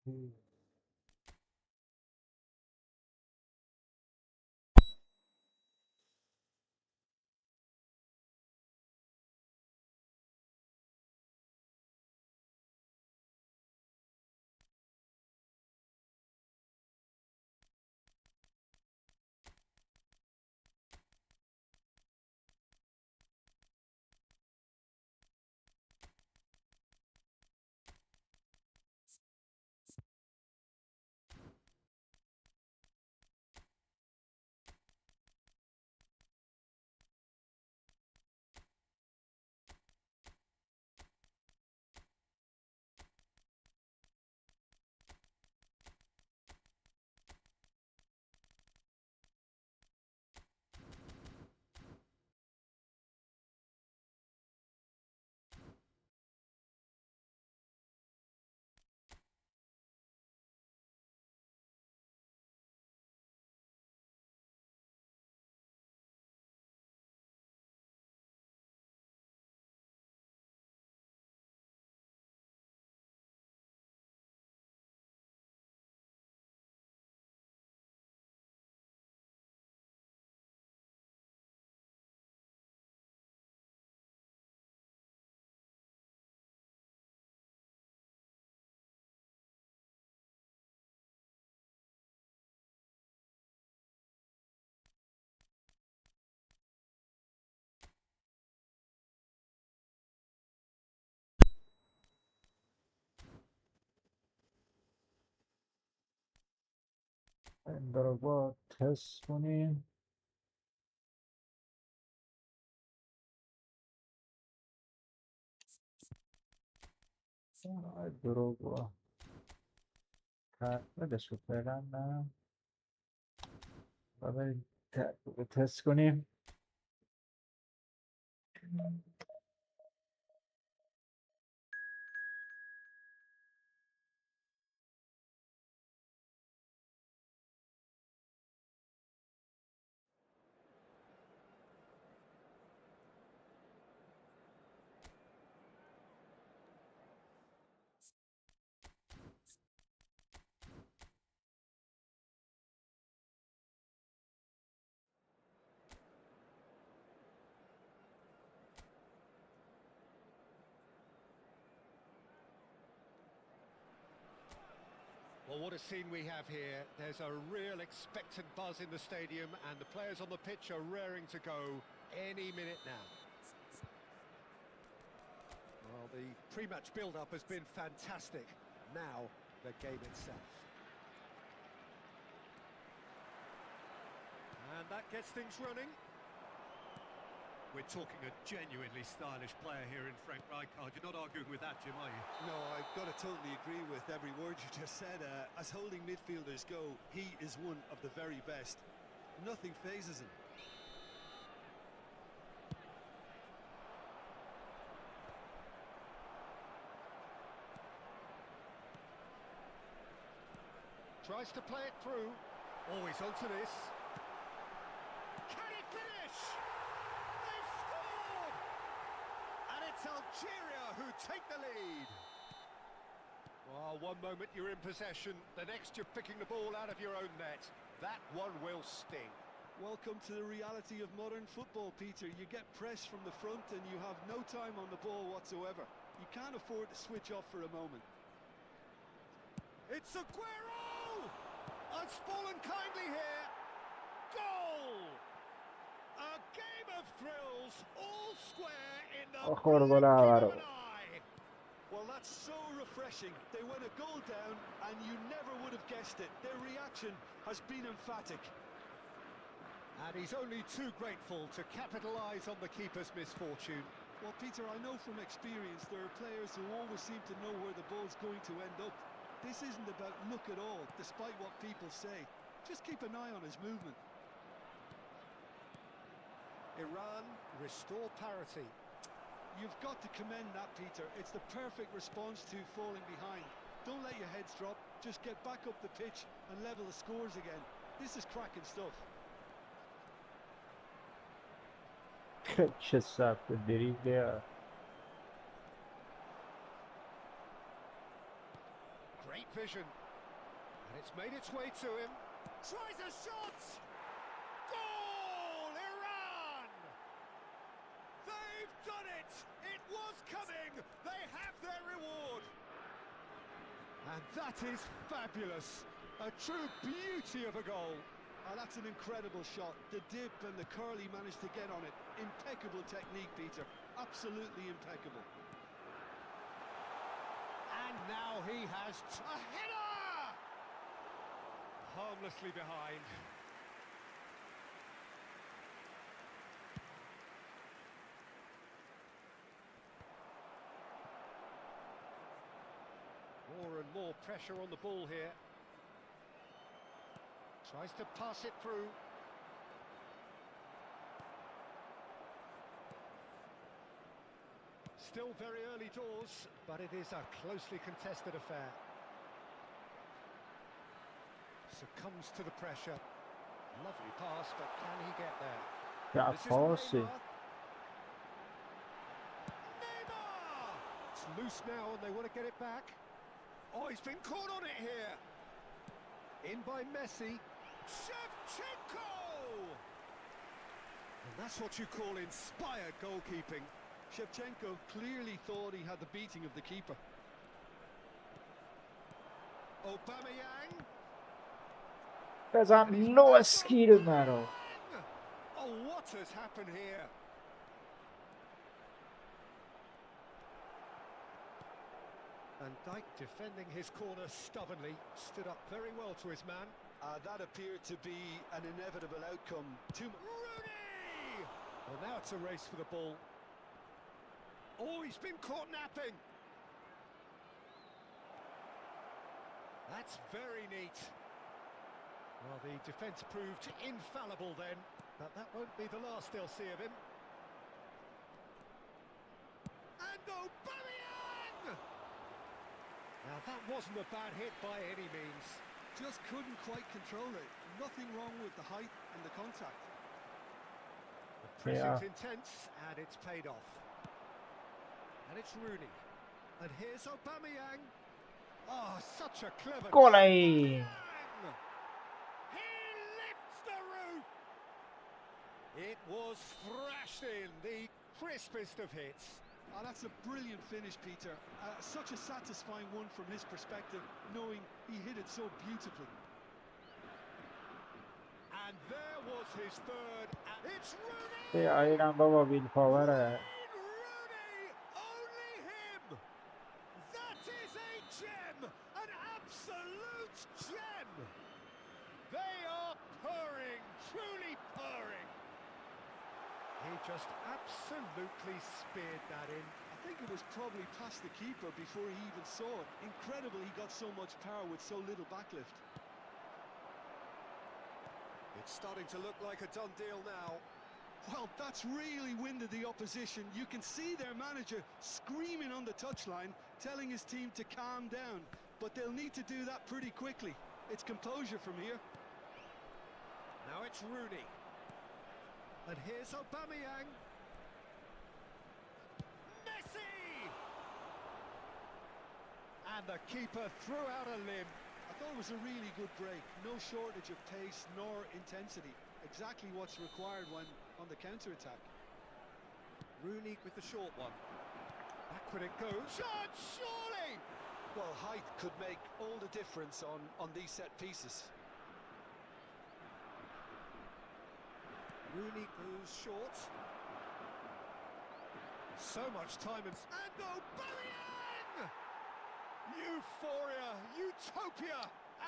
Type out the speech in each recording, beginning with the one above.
این رو با تست کنیم. درو با بدش رو فعلا نه و بریم تست کنیم. Well, what a scene we have here. There's a real expectant buzz in the stadium and the players on the pitch are raring to go any minute now. Well, the pre-match build-up has been fantastic. Now, the game itself. And that gets things running. We're talking a genuinely stylish player here in Frank Rijkaard. You're not arguing with that, Jim, are you? No, I've got to totally agree with every word you just said. As holding midfielders go, he is one of the very best. Nothing phases him. Tries to play it through. Always onto this. Can he finish? They've scored! And it's Algeria who take the lead. Well, one moment you're in possession, the next you're picking the ball out of your own net. That one will sting. Welcome to the reality of modern football, Peter. You get pressed from the front and you have no time on the ball whatsoever. You can't afford to switch off for a moment. It's Aguero! Has fallen kindly here. Goal! A game of thrills, all square in the blink of an eye. Well, that's so refreshing. They went a goal down and you never would have guessed it. Their reaction has been emphatic. And he's only too grateful to capitalise on the keeper's misfortune. Well, Peter, I know from experience there are players who always seem to know where the ball's going to end up. This isn't about luck at all, despite what people say. Just keep an eye on his movement. Iran restore parity. You've got to commend that, Peter. It's the perfect response to falling behind. Don't let your heads drop. Just get back up the pitch and level the scores again. This is cracking stuff. چه سبت دریبله. Great Great vision. And it's made its way to him. Tries a shot! Goal! Iran! They've done it! It was coming! They have their reward! And that is fabulous! A true beauty of a goal! Oh, that's an incredible shot. The dip and the curl he managed to get on it. Impeccable technique, Peter. Absolutely impeccable. And now he has a header! Harmlessly behind. More and more pressure on the ball here. Tries to pass it through. Still very early doors, but it is a closely contested affair. Succumbs to the pressure. Lovely pass, but can he get there? Ya This is pasi. Neymar! It's loose now and they want to get it back. Oh, he's been caught on it here. In by Messi. Shevchenko! And that's what you call inspired goalkeeping. Shevchenko clearly thought he had the beating of the keeper. Aubameyang. بزن لو اسکیر مرا. Oh, what has happened here? Van Dijk defending his corner stubbornly, stood up very well to his man. That appeared to be an inevitable outcome. Rooney! Well, now it's a race for the ball. Oh, he's been caught napping. That's very neat. Well, the defence proved infallible then, but that won't be the last they'll see of him. And Aubameyang! Now that wasn't a bad hit by any means. Just couldn't quite control it. Nothing wrong with the height and the contact. The pressing's intense, and it's paid off. And it's Rooney. And here's Aubameyang. Oh, such a clever... گلی. He lifts the roof! It was thrashed in, the crispest of hits. Oh, that's a brilliant finish, Peter. Such a satisfying one from his perspective, knowing he hit it so beautifully. And there was his third, and it's Rooney! به آیرم بابا ویل پاوره. Rooney! Only him! That is a gem! An absolute gem! They are purring, truly purring. He just absolutely speared that in. I think it was probably past the keeper before he even saw it. Incredible he got so much power with so little backlift. It's starting to look like a done deal now. Well, that's really winded the opposition. You can see their manager screaming on the touchline, telling his team to calm down. But they'll need to do that pretty quickly. It's composure from here. Now it's Rooney. And here's Aubameyang. Messi! And the keeper threw out a limb. I thought it was a really good break. No shortage of pace nor intensity. Exactly what's required when on the counter-attack. Rooney with the short one. Backward it goes. Shot, surely! Well, height could make all the difference on these set pieces. Rooney goes short. So much time and Aubameyang! Euphoria, utopia,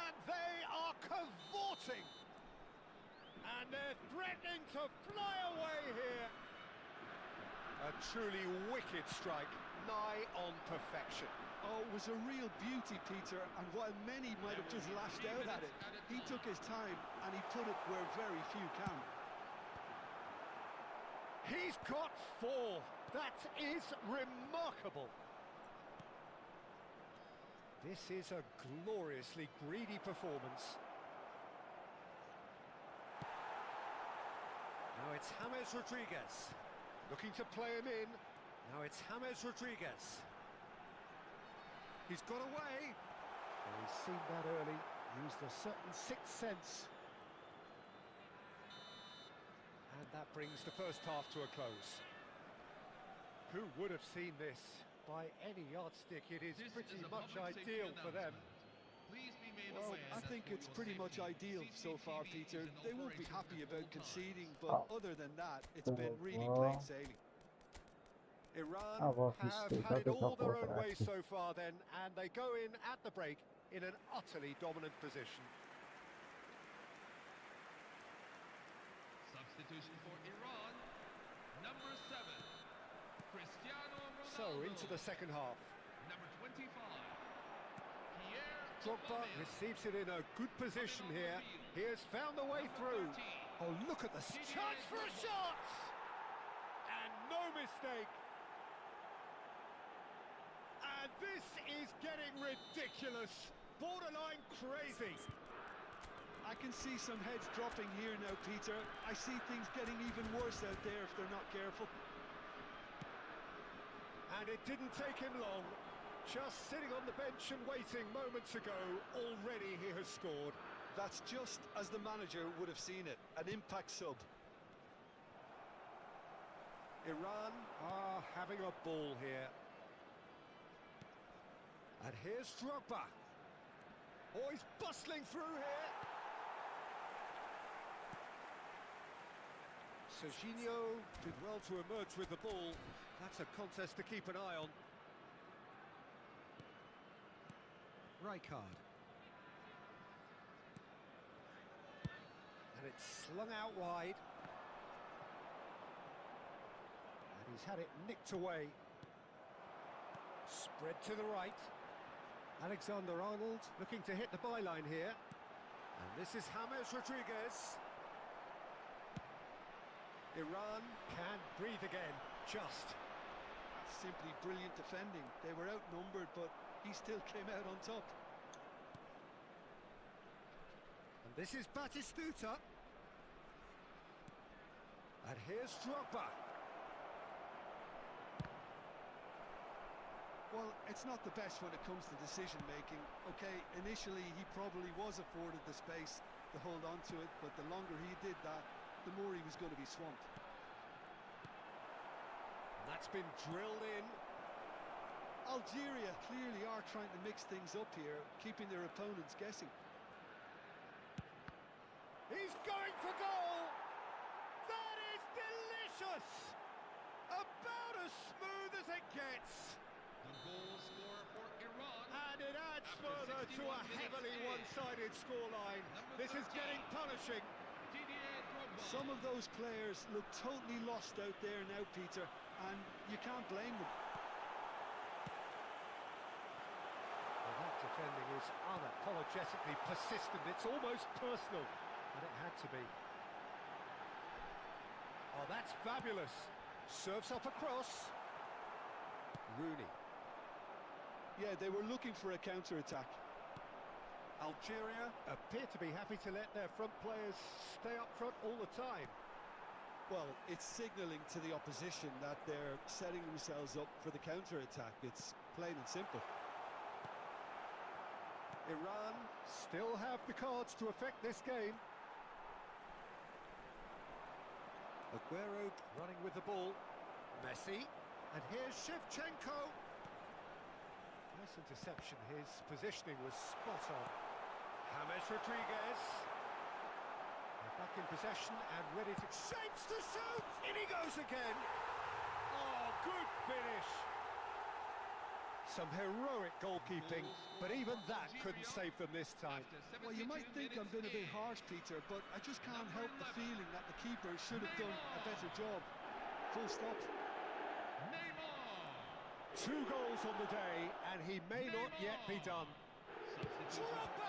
and they are cavorting. And they're threatening to fly away here. A truly wicked strike, nigh on perfection. Oh, it was a real beauty, Peter, and while many might have just lashed out at it, he took his time and he put it where very few can. He's got 4. That is remarkable. This is a gloriously greedy performance. Now it's James Rodriguez. Looking to play him in. Now it's James Rodriguez. He's got away. He's seen that early, used a certain sixth sense. And that brings the first half to a close. Who would have seen this? By any yardstick, it is pretty much ideal for them. Well, I think it's pretty much ideal so far, Peter. They won't be happy about conceding, but other than that, it's been really plain sailing. Iran Our have history, had it that is all not their perfect, own way actually. so far then, and they go in at the break in an utterly dominant position. Substitution for Iran, number 7, Cristiano Ronaldo. So, into the second half. Number 25, Pierre Drogba receives it in a good position here. He has found the way through. Oh, look at the chance for a shot! And no mistake. And this is getting ridiculous. Borderline crazy. I can see some heads dropping here now, Peter. I see things getting even worse out there if they're not careful. And it didn't take him long. Just sitting on the bench and waiting moments ago, already he has scored. That's just as the manager would have seen it, an impact sub. Iran are having a ball here. And here's Drogba. Oh, he's bustling through here. Serginho did well to emerge with the ball. That's a contest to keep an eye on. Rijkaard. And it's slung out wide. And he's had it nicked away. Spread to the right. Alexander-Arnold looking to hit the byline here. And this is James Rodriguez. Iran can breathe again, just. That's simply brilliant defending. They were outnumbered, but he still came out on top. And this is Batistuta. And here's Drogba. Well, it's not the best when it comes to decision-making. Okay, initially he probably was afforded the space to hold on to it, but the longer he did that, the more he was going to be swamped. And that's been drilled in. Algeria clearly are trying to mix things up here, keeping their opponents guessing. He's going for goal! That is delicious! About as smooth as it gets. The goal scorer for Iran. And it adds After further to a 61 heavily minutes. one-sided scoreline. This is getting punishing. Didier Drogba. Some of those players look totally lost out there now, Peter, and you can't blame them. Well, that defending is unapologetically persistent. It's almost personal, and it had to be. Oh, that's fabulous. Serves up across. Rooney. Yeah, they were looking for a counter-attack. Algeria appear to be happy to let their front players stay up front all the time. Well, it's signalling to the opposition that they're setting themselves up for the counter-attack. It's plain and simple. Iran still have the cards to affect this game. Aguero running with the ball. Messi. And here's Shevchenko. Nice interception. His positioning was spot on. James Rodriguez. They're back in possession and ready to... Shapes to shoot! In he goes again. Oh, good finish. Some heroic goalkeeping, but even that couldn't save them this time. Well, you might think I'm being a bit harsh, Peter, but I just can't help the feeling that the keeper should have done a better job. Full stop. 2 goals on the day, and he may not yet be done. Drogba!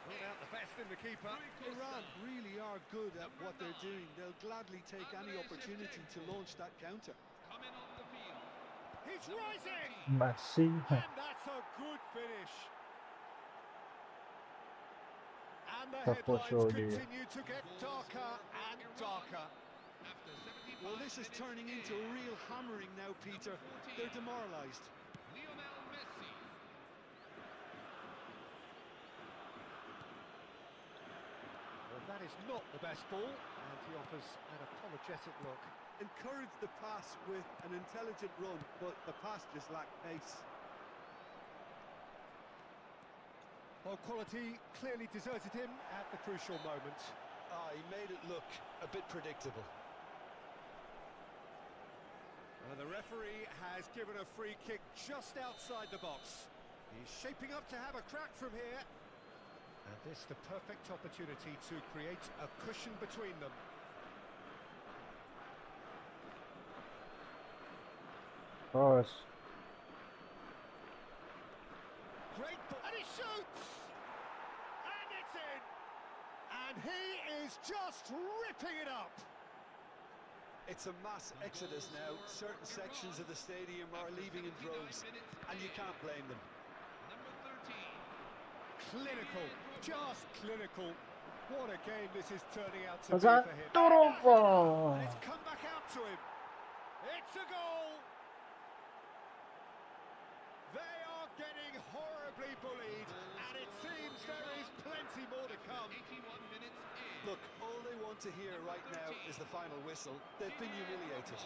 Brought out the best in the keeper. Iran really are good at what they're doing. They'll gladly take any opportunity to launch that counter. Coming on the field. He's rising! Messi. And that's a good finish. And the Tough push headlines already. continue to get darker and darker. After 75 Well, this is turning into a real hammering now, Peter. They're demoralised. Lionel Messi. That is not the best ball, and he offers an apologetic look. Encourage the pass with an intelligent run, but the pass just lacked pace. Well, quality clearly deserted him at the crucial moment. He made it look a bit predictable. The referee has given a free kick just outside the box. He's shaping up to have a crack from here. And this the perfect opportunity to create a cushion between them. باش Great ball, and he shoots! And it's in! And he is just ripping it up! It's a mass exodus now. Certain sections of the stadium are leaving in droves, and you can't blame them. Number 13. Clinical, just clinical. What a game this is turning out to be مثلا for him. دروغ And it's come back out to him. It's a goal! They are getting horribly bullied, and it seems there is plenty more to come. 81 minutes in. Look, all they want to hear right now is the final whistle. They've been humiliated.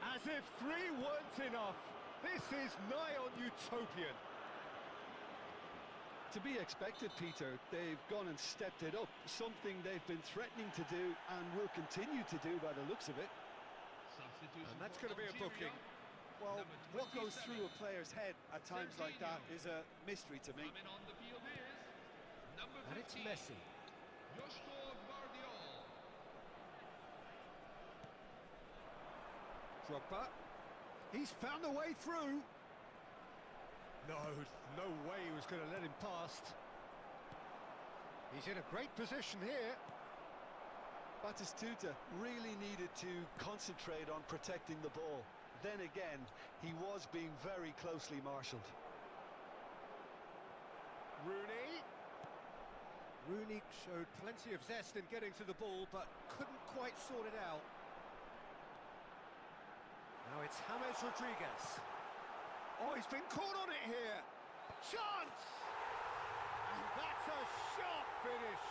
As if 3 weren't enough. This is nigh on utopian. To be expected, Peter. They've gone and stepped it up, something they've been threatening to do and will continue to do by the looks of it. Substitution And that's for going to be a Algeria. booking. Well, Number what goes 27. through a player's head at times like that is a mystery to me. Coming on the field is number 15. And it's Messi. Drogba. He's found a way through. No way he was going to let him past. He's in a great position here. Batistuta really needed to concentrate on protecting the ball. Then again, he was being very closely marshalled. Rooney showed plenty of zest in getting to the ball, but couldn't quite sort it out. Now it's James Rodriguez. Oh, he's been caught on it here. Chance! And that's a sharp finish.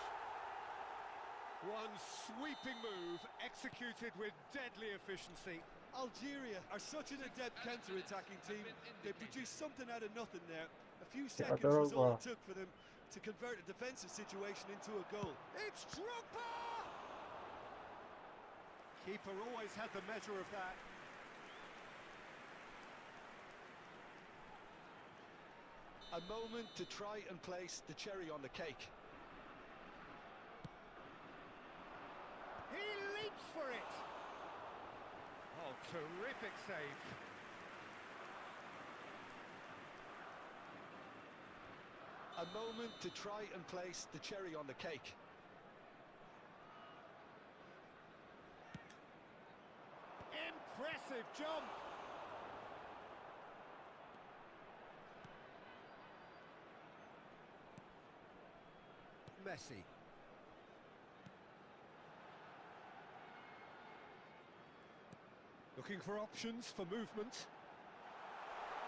One sweeping move, executed with deadly efficiency. Algeria are such an adept counter-attacking team. They produced something out of nothing there. A few seconds was all it took for them to convert a defensive situation into a goal. It's Drogba! Keeper always had the measure of that. A moment to try and place the cherry on the cake. He leaps for it! Oh, terrific save. A moment to try and place the cherry on the cake. Impressive jump! Messi. Looking for options for movement.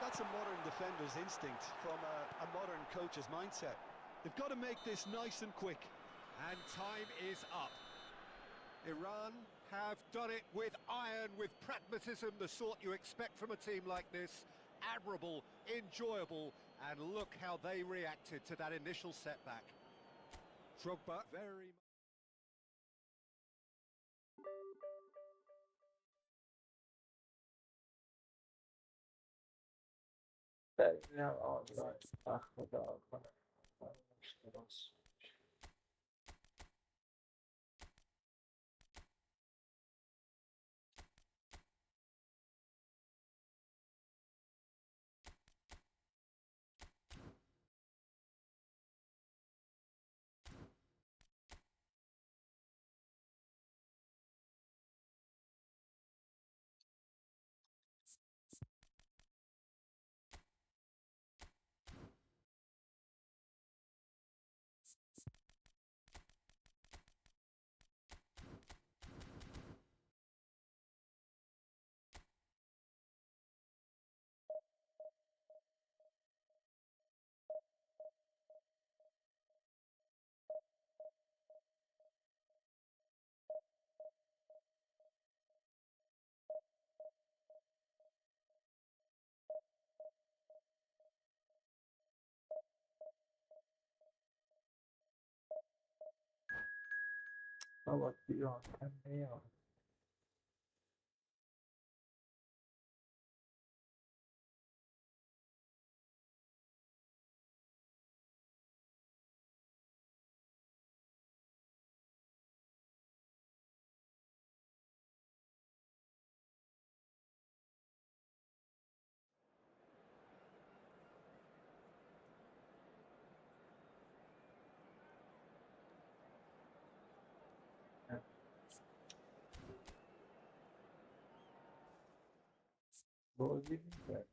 That's a modern defender's instinct from a modern coach's mindset. They've got to make this nice and quick. And time is up. Iran have done it with iron, with pragmatism, the sort you expect from a team like this. Admirable, enjoyable, and look how they reacted to that initial setback. Drogba, very... نه آنلاین خدا کنه بابا بیان میاد. بازی می‌کرد.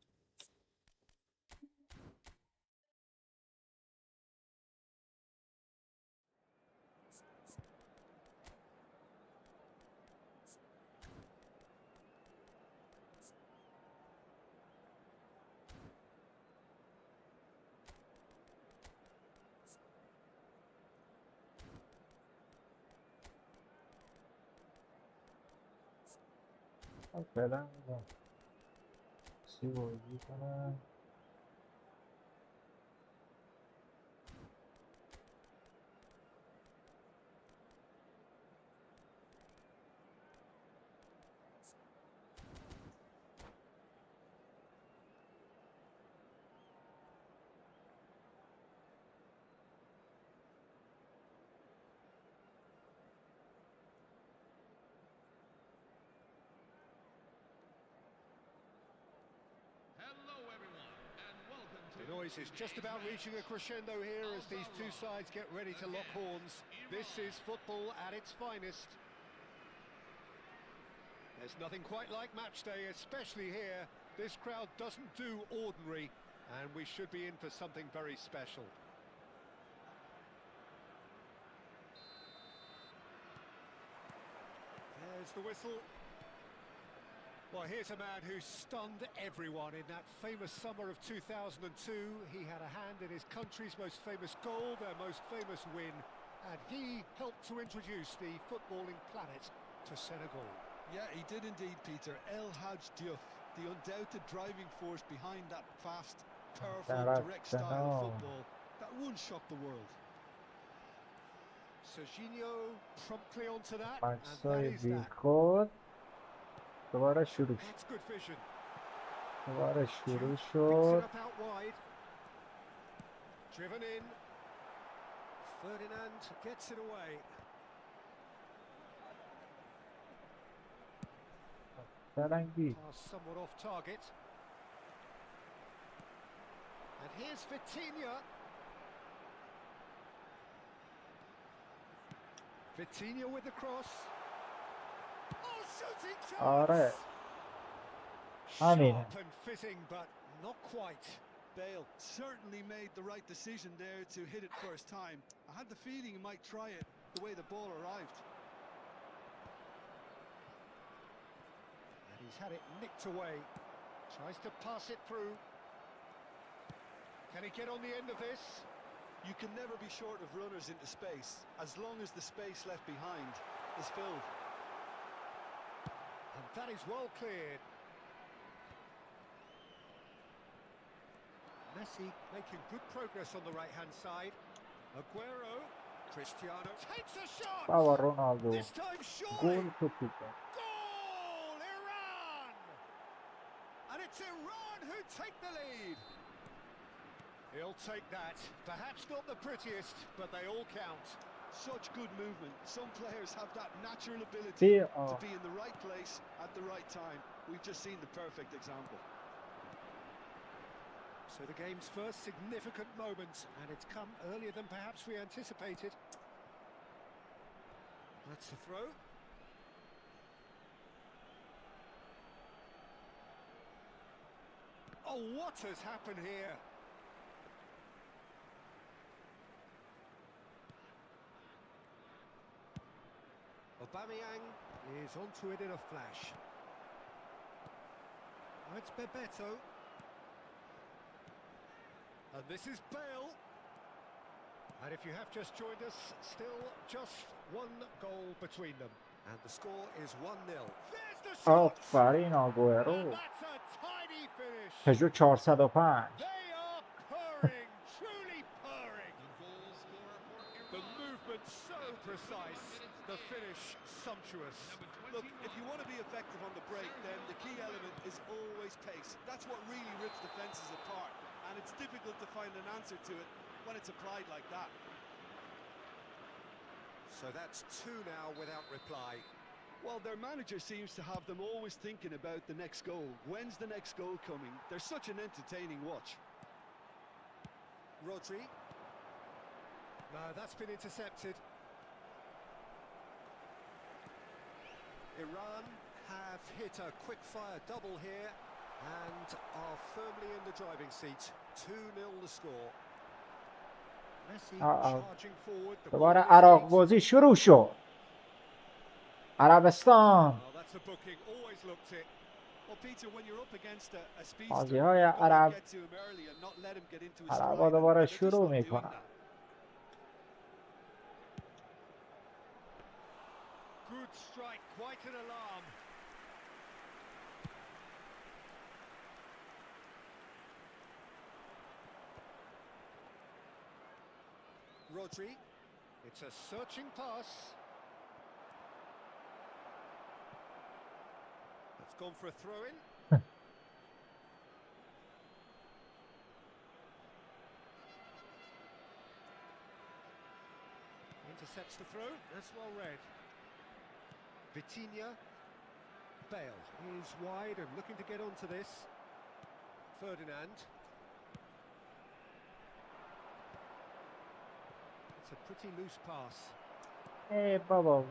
فعلا می‌دونم. چی بازی کنم. Hello, everyone, and welcome to The noise is just about reaching a crescendo here as these two sides get ready to lock horns. This is football at its finest. There's nothing quite like match day, especially here. This crowd doesn't do ordinary, and we should be in for something very special. There's the whistle. Well, here's a man who stunned everyone in that famous summer of 2002. He had a hand in his country's most famous goal, their most famous win, and he helped to introduce the footballing planet to Senegal. Yeah, he did indeed, Peter. El Hadj Diouf, the undoubted driving force behind that fast, powerful, direct style of football that once shocked the world. Serginho promptly onto that, and that عکسای is that. بیخود دوباره شروع شد. That's good vision. دوباره شروع Picks it شد. up out wide. Driven in. Ferdinand gets it away. فرنگی Pass somewhat off target. And here's Vitinha. Vitinha with the cross. Oh, shooting chance! آره همینه. Sharp and fitting, but not quite. Bale certainly made the right decision there to hit it first time. I had the feeling he might try it the way the ball arrived. And he's had it nicked away. Tries to pass it through. Can he get on the end of this? You can never be short of runners into space, as long as the space left behind is filled. And that is well cleared. Messi making good progress on the right-hand side. Aguero, Cristiano takes a shot. بابا رونالدو This time surely. گل تو توپه. Goal, Iran! And it's Iran who take the lead. He'll take that. Perhaps not the prettiest, but they all count. Such good movement. Some players have that natural ability Be to be in the right place at the right time. We've just seen the perfect example. So the game's first significant moment, and it's come earlier than perhaps we anticipated. That's the throw. Oh, what has happened here? Aubameyang is onto it in a flash. Oh, it's Bebeto. And this is Bale. And if you have just joined us, still just one goal between them. And the score is 1-0. There's the shot! آفرین And آگوئرو. that's a tiny finish. پژو 405. They are purring, truly purring. the goal scorer for The Iran. movement so precise. The finish sumptuous. Look, if you want to be effective on the break, then the key element is always pace. That's what really rips defenses apart, and it's difficult to find an answer to it when it's applied like that. So that's two now without reply. Well, their manager seems to have them always thinking about the next goal. When's the next goal coming? They're such an entertaining watch. Rodri. No, that's been intercepted. Iran have hit a quick-fire double here and are firmly in the driving seat. 2-0 the score. Messi charging forward. The دوباره ball is عراق beat. بازی شروع شد. عربستان Oh, that's a booking. Always looked it. Well, Peter, when you're up against a speedster, بازی‌های you've got عرب to get to him early and not let him get into his عربا stride. دوباره And they're just شروع not doing میکنن. that. Good strike, quite an alarm. Rodri. It's a searching pass. That's gone for a throw-in. Intercepts the throw. That's well read. Vitinha. Bale is wide and looking to get onto this. Ferdinand. It's a pretty loose pass. ای بابا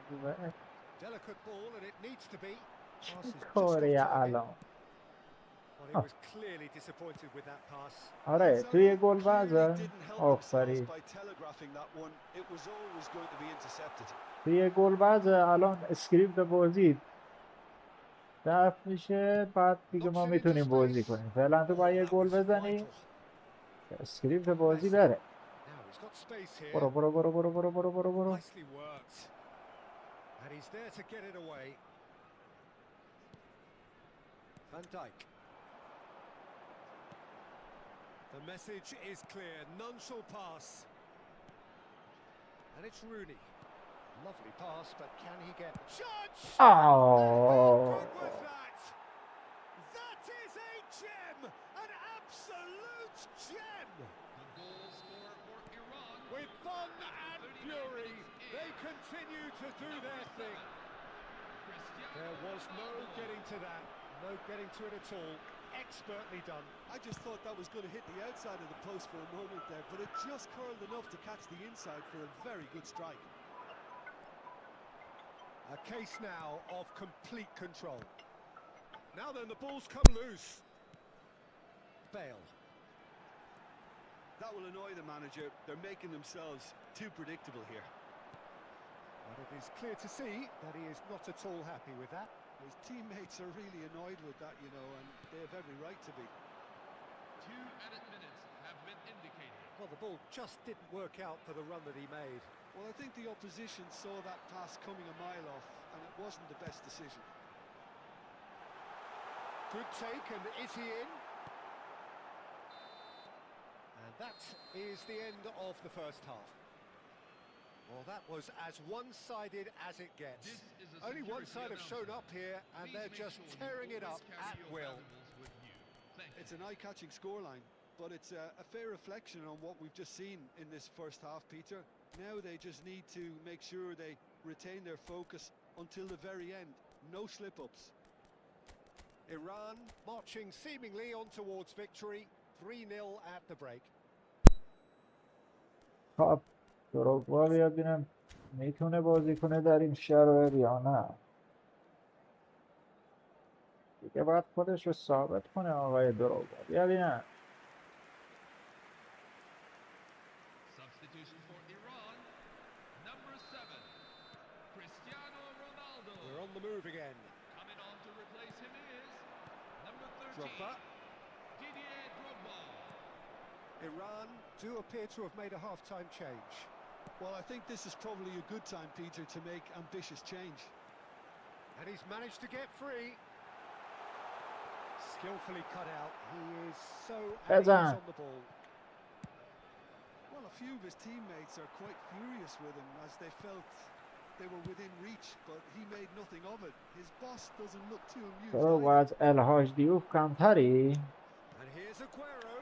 Delicate ball and it needs to be. چی Pass is just off کاری target. الان؟ Well, he was clearly disappointed with that pass. آره توی گل Clearly وزن didn't help themselves آفرین. by telegraphing that one. It was always going to be intercepted. توی گل وزن الان اسکریپت بازی دفع میشه بعد دیگه ما میتونیم بازی کنیم. فعلا تو باید یه گل بزنی اسکریپت بازی بره. Now he's got space here. برو برو برو برو برو برو برو برو. Nicely worked. And he's there to get it away. Van Dijk. The message is clear. None shall pass. And it's Rooney. Lovely pass, but can he get judge? Oh. How good was that? That is a gem, an absolute gem. The goal scorer for Iran. With fun and fury, they continue to do their thing. There was no getting to that, no getting to it at all. Expertly done. I just thought that was going to hit the outside of the post for a moment there, but it just curled enough to catch the inside for a very good strike. A case now of complete control. Now then, the ball's come loose. Bale. That will annoy the manager. They're making themselves too predictable here. But it is clear to see that he is not at all happy with that. His teammates are really annoyed with that, you know, and they have every right to be. 2 added minutes have been indicated. Well, the ball just didn't work out for the run that he made. Well, I think the opposition saw that pass coming a mile off, and it wasn't the best decision. Good take, and is he in? And that is the end of the first half. Well, that was as one-sided as it gets. This is a Only one side security have shown up announcement. here, and Please they're make just sure you tearing it always up carry at your will. valuables with you. Thank you. It's an eye-catching scoreline, but it's a fair reflection on what we've just seen in this first half, Peter. Now they just need to make sure they retain their focus until the very end. No slip-ups. Iran marching seemingly on towards victory. 3-0 at the break. خب دروگبا بیاد ببینم میتونه بازی کنه در این شرایط یا نه. دیگه باید خودش رو ثابت کنه آقای دروگبا. بیا ببینم. Substitution for Iran. Number 7, Cristiano Ronaldo. We're on the move again. Coming on to replace him is number 13, Drogba. Didier Drogba. Iran do appear to have made a half-time change. Well, I think this is probably a good time, Peter, to make ambitious change. And he's managed to get free. Skillfully cut out. He is so at ease Bezan. on the ball. Well, a few of his teammates are quite furious with him as they felt they were within reach, but he made nothing of it. His boss doesn't look too amused تو با either. از الهاج دیوف کمتری؟ And here's Aguero.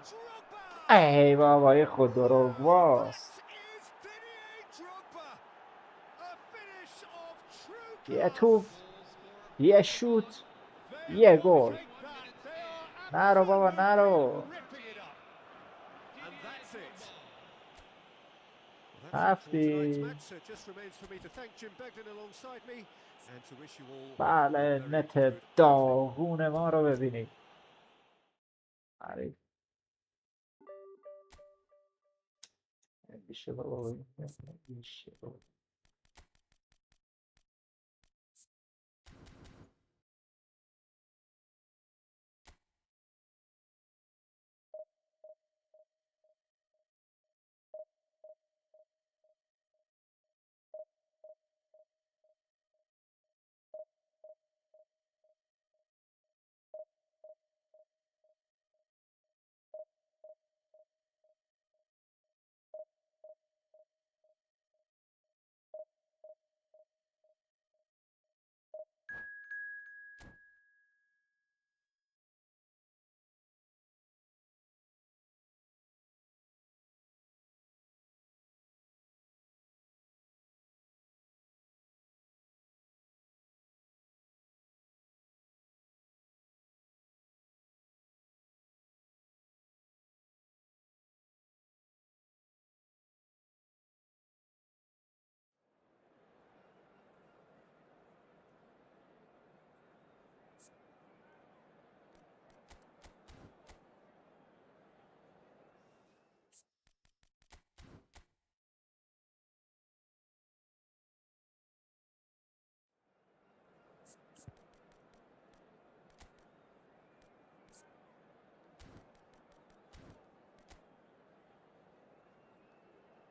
Drogba! ای بابای خود دروگباست. That is Didier Drogba. A finish of true یه class. توپ، یه شوت، They یه won't گل. take that. They are نرو بابا absolutely نرو. ripping it up. And that's it. Well, that's it for رفتی. tonight's match. So it just remains for me to thank Jim Beglin alongside me and to wish you all بله a very نت good evening. داغون ما رو ببینید. آره. میشه بابا میشه بابا.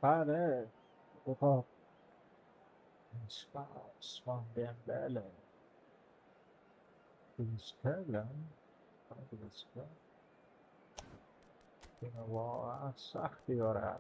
بله بابا اسمان دمبله بیشتر بیشتر اینو واقعا سختی داره.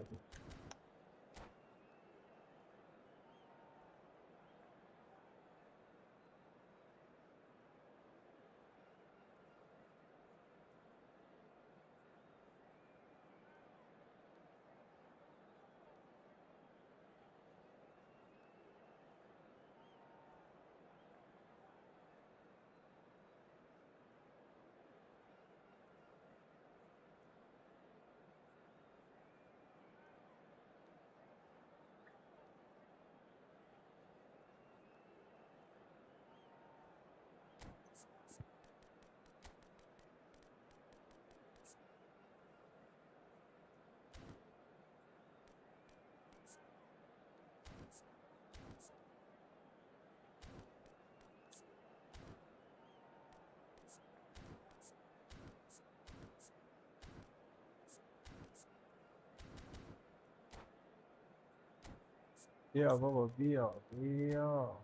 بیا بابا بیا بیا.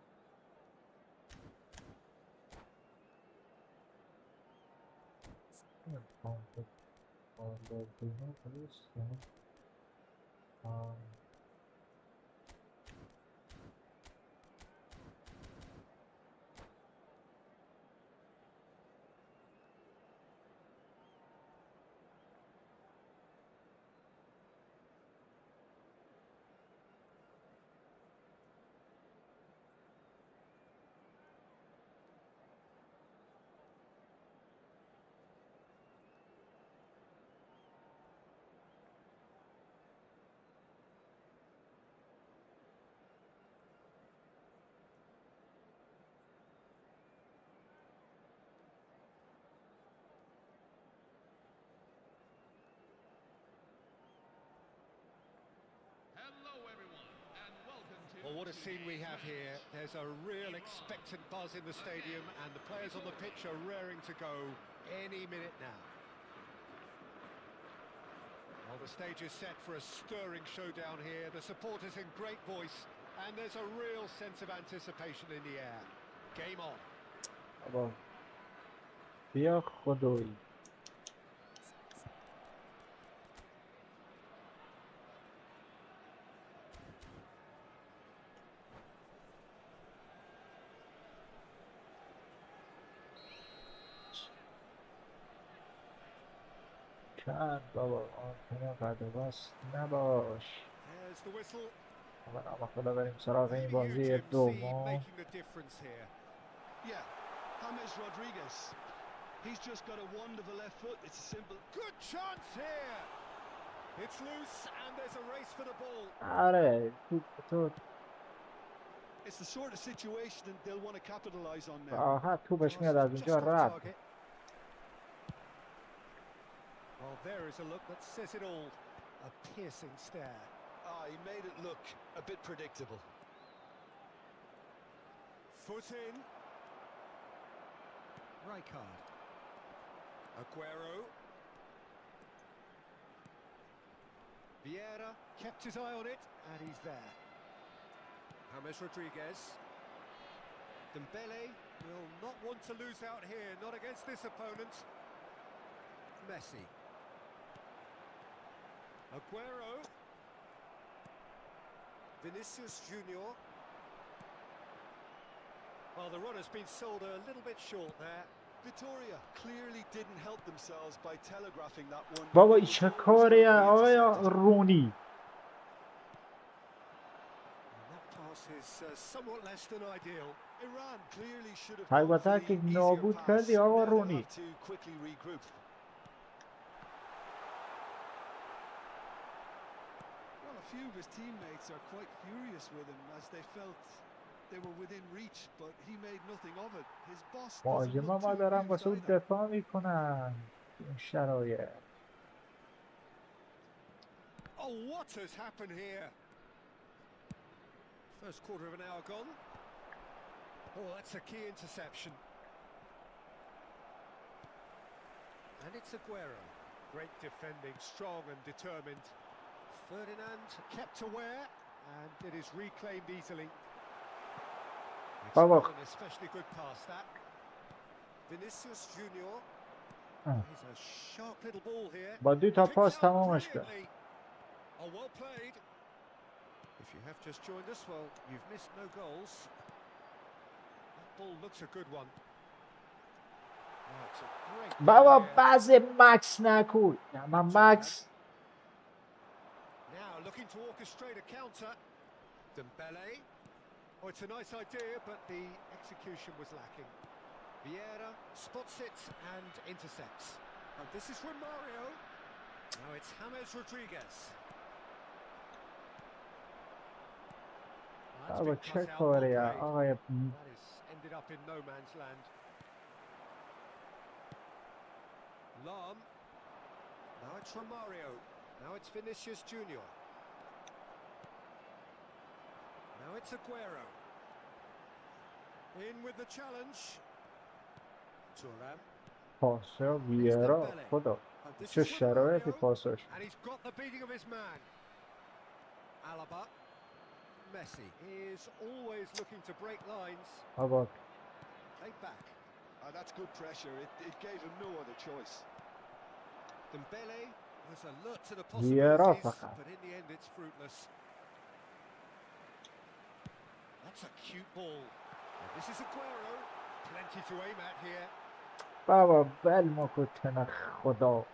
Hello, everyone, and welcome to. Well, what a scene we have here. There's a real expectant buzz in the stadium, and the players on the pitch are raring to go any minute now. Well, the stage is set for a stirring showdown here. The supporters in great voice, and there's a real sense of anticipation in the air. Game on. بابا بیا خدایی. چند بابا آنتنا قدواست نباش. There's the whistle. اما خدا بریم سراغ این Who do you, بازی Jim, see دوم. making the difference here? Yeah, James Rodriguez. He's just got a wonderful left foot. It's a simple. Good chance here. It's loose and there's a race for the ball. آره تو It's the sort of situation that they'll want to capitalize on now. راحت توپش میاد Pass از just اینجا off رد. target. Well, there is a look that says it all. A piercing stare. Ah, he made it look a bit predictable. Foot in. Rijkaard. Aguero. Vieira kept his eye on it, and he's there. James Rodriguez. Dembele will not want to lose out here, not against this opponent. Messi. Aguero. Vinicius Junior. Well, the run has been sold a little bit short there. Victoria clearly didn't help themselves by telegraphing that one. بابا این چه کاریه آقای رونی؟ And that pass is somewhat less than ideal. Iran clearly should have Hay gone for batak the easier نابود pass. کردی آقا Now they'll رونی. have to quickly regroup. Well, a few of his teammates are quite furious with him as they felt they were within reach, but he made nothing of it. His boss doesn't مهاجما look ما too دارن amused واسه اون either. دفاع میکنن این شرایط. Oh, what has happened here? First quarter of an hour gone. Oh, that's a key interception. And it's Aguero. Great defending, strong and determined. Ferdinand kept aware, and it is reclaimed easily. It's Baba. not an especially good pass, that. Vinicius Junior. He's a sharp little ball here. با دو تا Picks پاس out تمامش کرد. brilliantly. Oh, well played. If you have just joined us, well, you've missed no goals. That ball looks a good one. Oh, it's a great ball بابا here. بعض مکس نکن. من مکس Now looking to orchestrate a counter. Dembele. Oh, it's a nice idea, but the execution was lacking. Vieira spots it and intercepts. And this is from Mario. Now it's James Rodriguez. That's بابا been چه cut out, well کاریه played. آقای That is ended up in no man's land. Lam. Now it's from Mario. Now it's Vinicius Junior. Now it's Aguero. In with the challenge. Turan. پاس ویرا خدا And this چه is from شرایطی Mario. پاسش. And he's got the beating of his man. Alaba. Messi is always looking to break lines. بابا Played back. That's good pressure. It gave him no other choice. Dembele was alert to the Vieira possibilities, فقط. but in the end it's fruitless. That's a cute ball. And this is Aguero. Plenty to aim at here. بابا بل ما کتن خدا. Oh,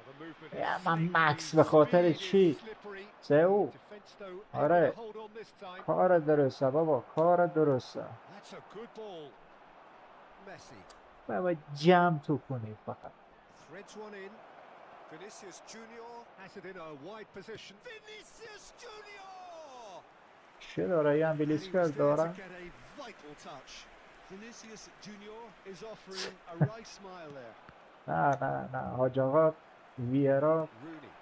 the movement is Yeah, man, slick, Max, the به خاطر speed is چی؟ slippery. سئو. Defense though able آره. to hold on this time. کار درسته بابا کار درسته. That's a good ball. Messi بابا جمع تو کنید فقط. threads one in. Vinicius Junior has it in a wide position. Vinicius Junior! چه داره یه And he انگلیسی was که there to داره؟ get a vital touch. Vinicius Junior is offering a right smile there. نه حاج آقا ویرا Rooney.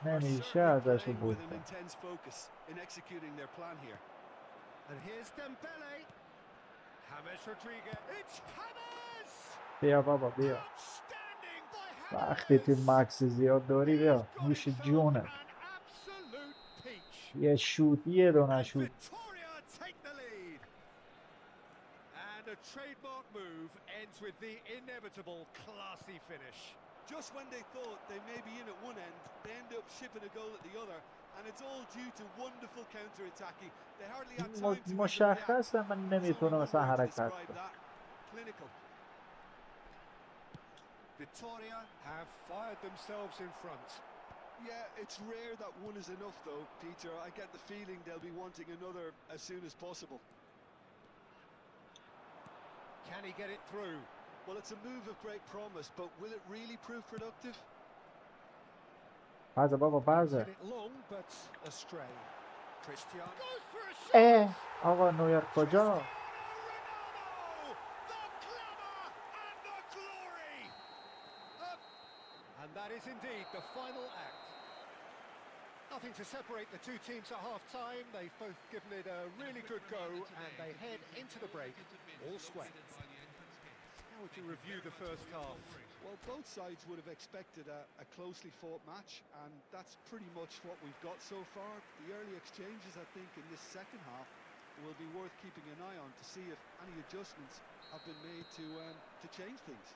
نمیشه Certainly ازش playing بود with an intense focus in executing their plan here. And here's Dembele. James Rodriguez. It's James! بیا بابا بیا. Outstanding by وقتی تو James! مکس زیاد داری بیا He's got نوش himself جونه. an absolute peach. یه شوت یه دونه And شوت. Victoria take the lead. And a trademark move ends with the inevitable classy finish. Just when they thought they may be in at one end, they end up shipping a goal at the other, and it's all due to wonderful counter-attacking. They hardly had time to even react. مشخصه من There's only نمیتونم one مثلا word to حرکت describe کنم. that. Clinical. Victoria have fired themselves in front. Yeah, it's rare that one is enough though, Peter. I get the feeling they'll be wanting another as soon as possible. Can he get it through? Well, it's a move of great promise, but will it really prove productive? بازه بابا بازه. Hit it long, but astray. Cristiano goes for a shot. آقا نویر کجا؟ Ronaldo, the glamour and the glory. And that is indeed the final act. Nothing to separate the two teams at half-time. They've both given it a really good go, and they head into the break all square. How would you review the first half? Well, both sides would have expected a closely fought match, and that's pretty much what we've got so far. The early exchanges, I think, in this second half will be worth keeping an eye on to see if any adjustments have been made to change things.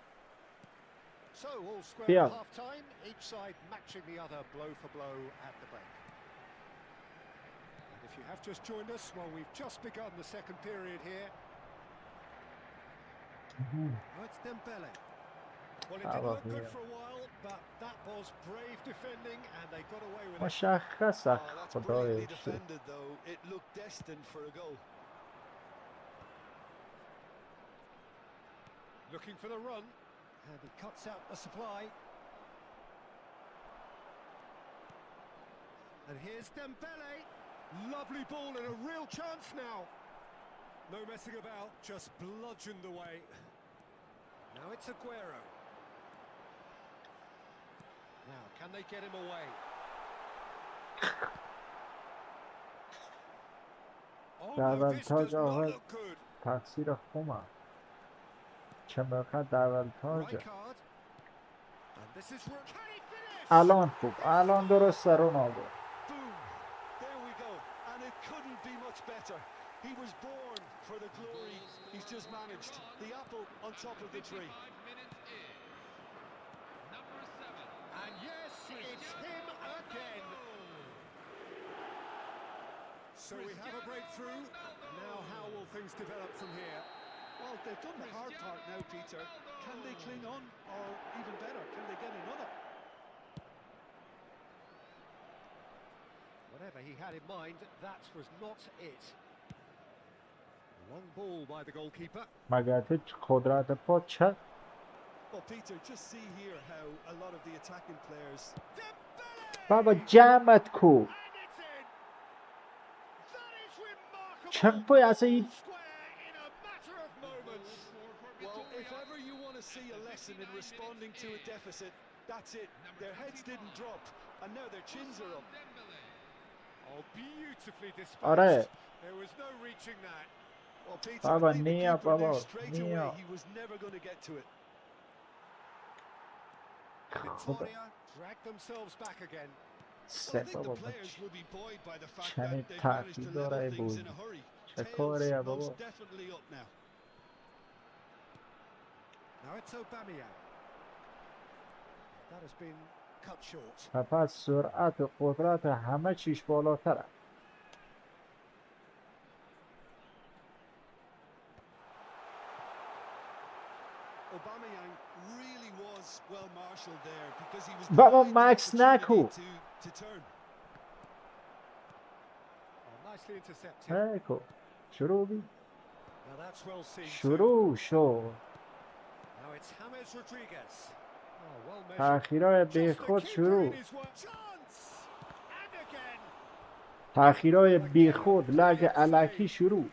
So, all square Yeah. at half-time, each side matching the other blow for blow at the break. And if you have just joined us, well, we've just begun the second period here. Oh, it's Dembele. Well, it did look good for a while, but that was brave defending, and they got away with it. مشخصه Oh, that's brilliantly خدای شد. defended though. It looked destined for a goal. Looking for the run, and he cuts out the supply. And here's Dembele. Lovely ball and a real chance now. No messing about, just bludgeoned away. Now it's Aguero. Now, can they get him away? Oh no, this does not look good. تقصیر خومه چه موقع در تاجه. Right card. And this is where... Can he finish? الان خوب الان درسته رونالدو. Boom! There we go. And it couldn't be much better. He was born for the glory he's just managed. The apple on top of the tree. And yes, it's him again. So we have a breakthrough. Now how will things develop from here? Well, they've done the hard part now, Peter. Can they cling on? Or even better, can they get another? Whatever he had in mind, that was not it. Long ball by the goalkeeper. مگر تو قدرت پا چه؟ Well, Peter, just see here how a lot of the attacking players... بابا جمعت کو. And it's in. That is remarkable. چه پای اصلا این Square in a matter of moments. Well, if ever you want to see a lesson in responding to a deficit, that's it. Their heads didn't drop, and now their chins are up. Oh, beautifully dispatched. آره. There was no reaching that. Well, Peter, Baba, I think the Nia, keeper knew Baba, straight Nia. away he was never going to get to it. Victoria dragged themselves back again. Well, I سه think the بابا players will be buoyed by the fact چنین that they've managed to ترتیب level داره things بود. in a hurry. چه Tails کاریه بابا. most definitely up now. Now it's Aubameyang. That has been cut short. و پس سرعت و قدرت همه چیش بالاتره. Aubameyang really was well marshaled there because he was Baba, denied the Max opportunity Naku. to turn. Oh, nicely intercepted. هیکو شروع بی Now that's well seen. شروع شو. Now it's James Rodriguez. Oh, well measured. تأخیرهای Just the بیخود keeper شروع. in his work. Chance! And again. تأخیرهای بیخود لگ علکی شروع.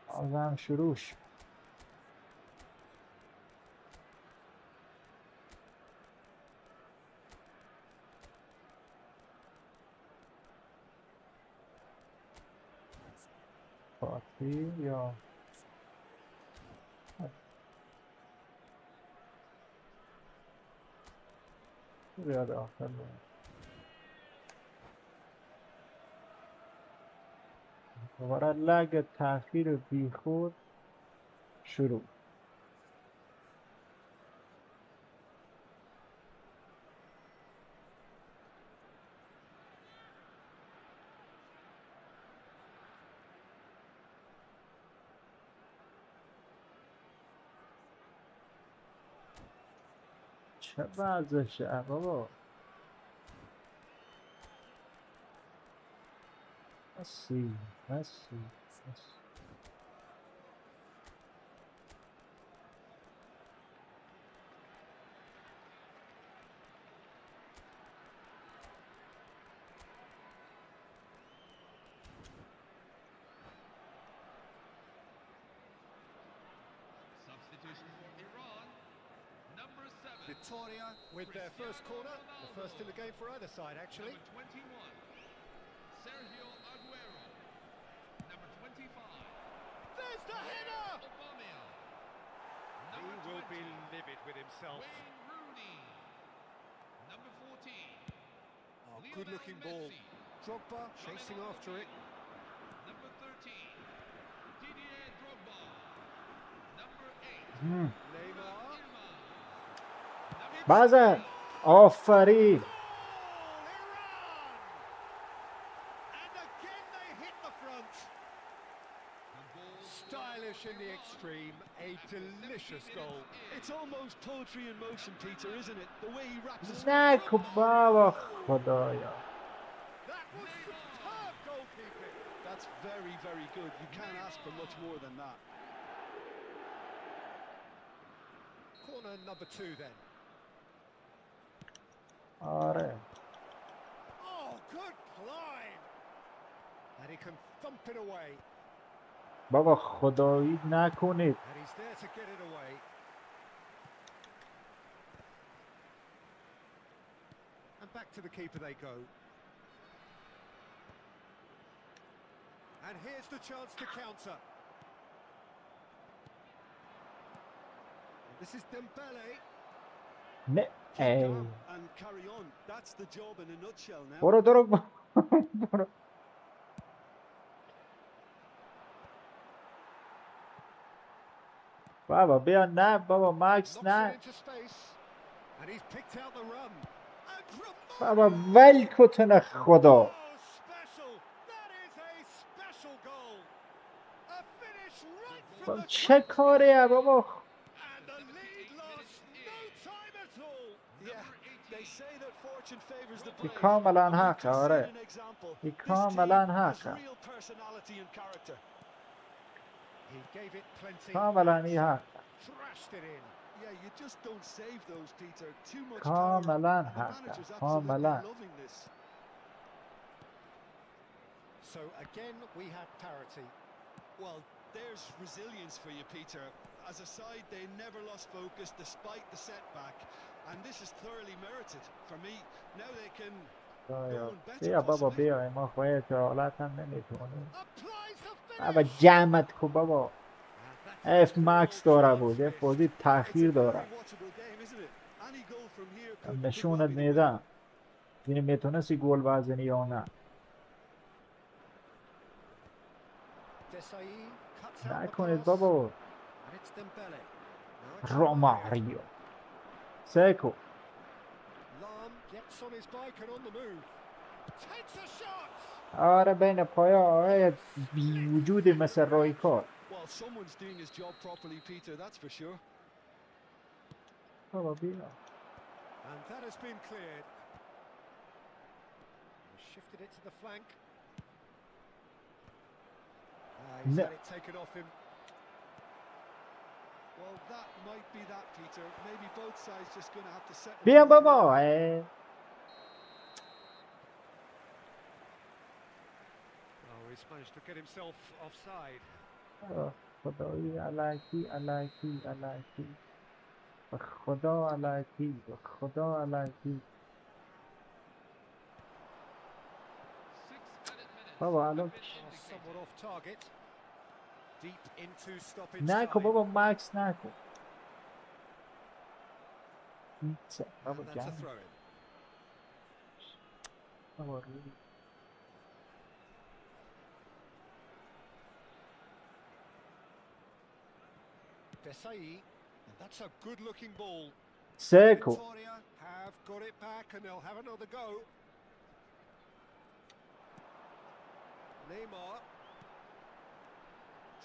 آزم شروع شد. فاتی یا بیا داخل بود. دوباره لگ تأخیر بیخود شروع. چه ورزشه بابا. مسی مسی مسی. Substitution for Iran. Number 7. Victoria with their first corner, the first in the game for either side actually. Number 21. Sergio Aguero. Number 25. There's the header! Aubameyang. He Number will be 20. livid with himself. Wayne Rooney. Number 14. Oh, Lionel good looking ball. Messi. Drogba chasing after it. Number 13. Didier Drogba. Number 8. Neymar. بزن آفرین. Goal, Iran! And again they hit the front. Stylish in the extreme, a delicious goal. It's almost poetry in motion, Peter, isn't it? The way he wraps his نکن بابا خدایا. That was superb goalkeeping. That's very, very good. You can't ask for much more than that. Corner number 2 then. آره. Oh, good climb. And he can thump it away. بابا خدایی نکنید. And he's there to get it away. And back to the keeper they go. And here's the chance to counter. This is Dembele. نه Keep ای. calm and carry on. That's the job in a nutshell now. برو برو. بابا بیا نه بابا مکس Knocks it نه. into space. And he's picked out the run. And بابا ول کتن خدا. oh, special. That is a special goal. A finish right from بابا the چه کاریه بابا. and the lead lost no time at all. Yeah, they say that fortune favors the این brave. کاملا And we've حقه just seen آره. an example. این This کاملا team has حقه. real personality and character. He gave it plenty. کاملا and این حق. Thrashed it in. Yeah, you just don't save those, Peter. Too much کاملا power. And the حقه. manager's absolutely کاملا. loving this. So again we have parity. Well, there's resilience for you, Peter. As a side, they never lost focus despite the setback. And this is thoroughly merited. For me, now they can go خدایا. and better بیا بابا possibly. بیا ما خواهی جالت هم نمیتونیم. Applies the بابا finish. جمعت کو بابا. And that's اف a مکس goal داره to بود. یه dismiss. بازی It's a تاخیر very داره. watchable game, isn't it? Any goal from here could well نشونت be the winner. میدم. یعنی میتونستی گل بزنی یا نه. Desai cuts out the نکنید pass. بابا. And it's Dembele. Now it's روماریو. سکو. Lam gets on his bike and on the move. Takes a shot. آره بین پایا آره بی وجودی مثل رایکار. Well, someone's doing his job properly, Peter, that's for sure. بابا بیا. And that has been cleared. He shifted it to the flank. He's No. had it taken off him. Well, that might be that, Peter. Maybe both sides just going to have to settle. بیا for the بابا. draw. اه. Oh, he's managed to get himself offside. خدایی الکی الکی الکی. به خدا الکی. به خدا الکی. 6 added minutes بابا have الان been Oh, indicated. somewhat off target. Deep into stoppage نکن time. بابا مکس نکن. چه بابا And that's a جمع. throw in. بابا روی. Desai. And that's a good looking ball. سکو. Victoria have got it back and they'll have another go. Neymar.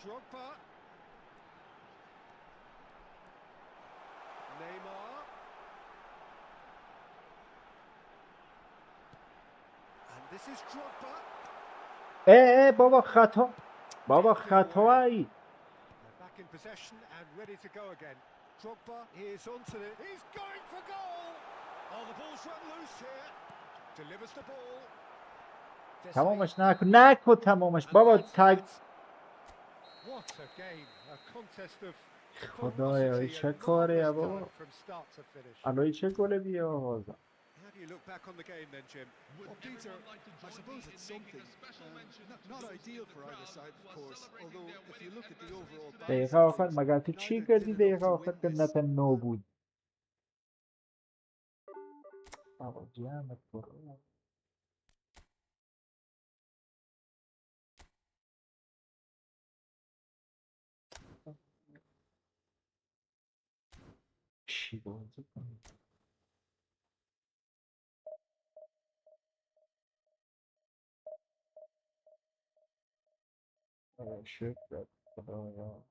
Drogba. Neymar. This is Drogba. بابا خطا بابا خطایی Back in possession and ready to go again. Drogba, he's onto it. He's going for goal. Oh, the ball's run loose here. Delivers the ball. تمامش نکن تمامش بابا تگ What a game. A contest of خدایا ferocity چه and کاریه marvelous بابا talent from start to finish. الان چه گل بیا آوازم How do you look back on the game then, Jim? Well, Peter, I suppose it's something. Not ideal for either side, of course. Although, if you look at the overall balance دقیقه of آخر things, مگر تو چی neither کردی did دقیقه enough to آخر win که this. نت نو بود آقا جمعت برو چی بازی کنی شکر خدایا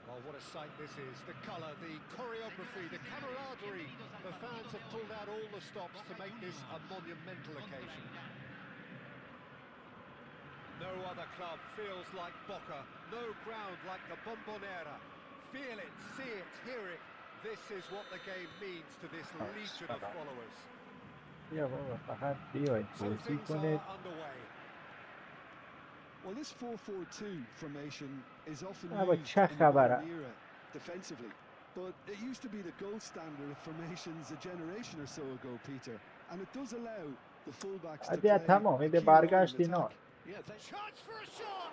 Oh, what a sight this is. The colour, the choreography, the camaraderie. The fans have pulled out all the stops to make this a monumental occasion. No other club feels like Boca. No ground like the Bombonera. Feel it, see it, hear it. This is what the game means to this legion of followers. بیا بابا فقط بیاید So بازی things کنید are underway. Well, this 4-4-2 formation is often بابا used چه in the خبره modern era defensively, but it used to be the gold standard of formations a generation or so ago, Peter, and it does allow the fullbacks to دیگه play تمام a دیگه key role in برگشت اینا attack. Chance for a shot!